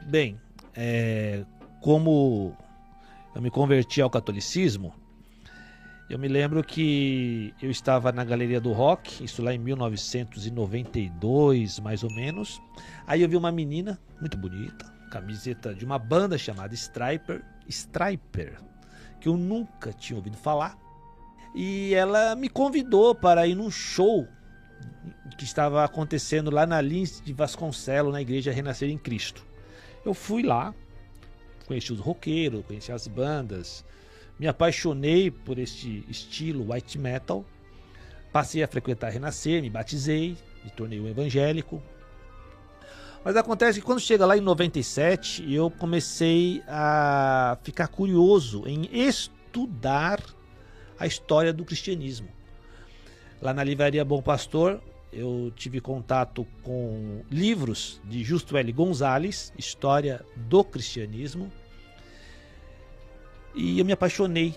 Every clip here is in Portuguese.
Bem, como eu me converti ao catolicismo, eu me lembro que eu estava na Galeria do Rock, isso lá em 1992, mais ou menos. Aí eu vi uma menina muito bonita, camiseta de uma banda chamada Stryper, que eu nunca tinha ouvido falar. E ela me convidou para ir num show que estava acontecendo lá na Lins de Vasconcelos, na Igreja Renascer em Cristo. Eu fui lá, conheci os roqueiros, conheci as bandas, me apaixonei por este estilo white metal, passei a frequentar a Renascer, me batizei, me tornei um evangélico. Mas acontece que quando chega lá em 97, eu comecei a ficar curioso em estudar a história do cristianismo. Lá na livraria Bom Pastor, eu tive contato com livros de Justo L. Gonzalez, História do Cristianismo, e eu me apaixonei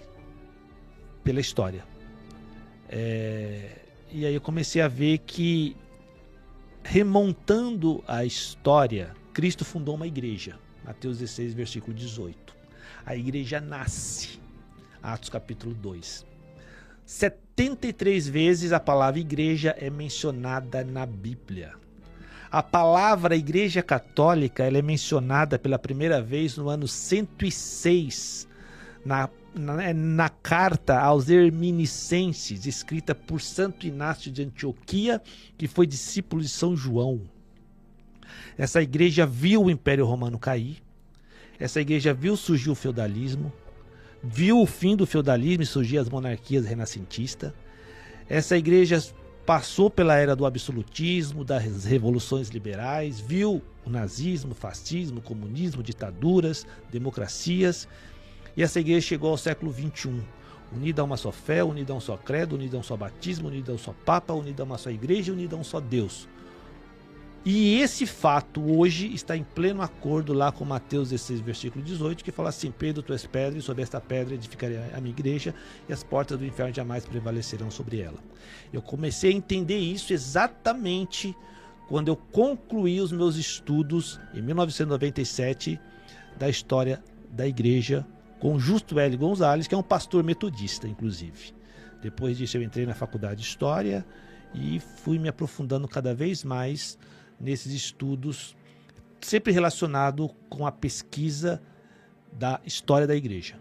pela história. E aí eu comecei a ver que, remontando a história, Cristo fundou uma igreja. Mateus 16, versículo 18. A igreja nasce. Atos capítulo 2. 73 vezes a palavra igreja é mencionada na Bíblia. A palavra igreja católica ela é mencionada pela primeira vez no ano 106, na carta aos Herminicenses, escrita por Santo Inácio de Antioquia, que foi discípulo de São João. Essa igreja viu o Império Romano cair, essa igreja viu surgir o feudalismo, viu o fim do feudalismo e surgir as monarquias renascentistas. Essa igreja passou pela era do absolutismo, das revoluções liberais, viu o nazismo, fascismo, comunismo, ditaduras, democracias. E essa igreja chegou ao século XXI, unida a uma só fé, unida a um só credo, unida a um só batismo, unida a um só papa, unida a uma só igreja, unida a um só Deus. E esse fato hoje está em pleno acordo lá com Mateus 16, versículo 18, que fala assim: Pedro, tu és pedra, e sobre esta pedra edificarei a minha igreja, e as portas do inferno jamais prevalecerão sobre ela. Eu comecei a entender isso exatamente quando eu concluí os meus estudos, em 1997, da história da igreja, com Justo L. Gonzalez, que é um pastor metodista, inclusive. Depois disso eu entrei na faculdade de História e fui me aprofundando cada vez mais nesses estudos, sempre relacionado com a pesquisa da história da igreja.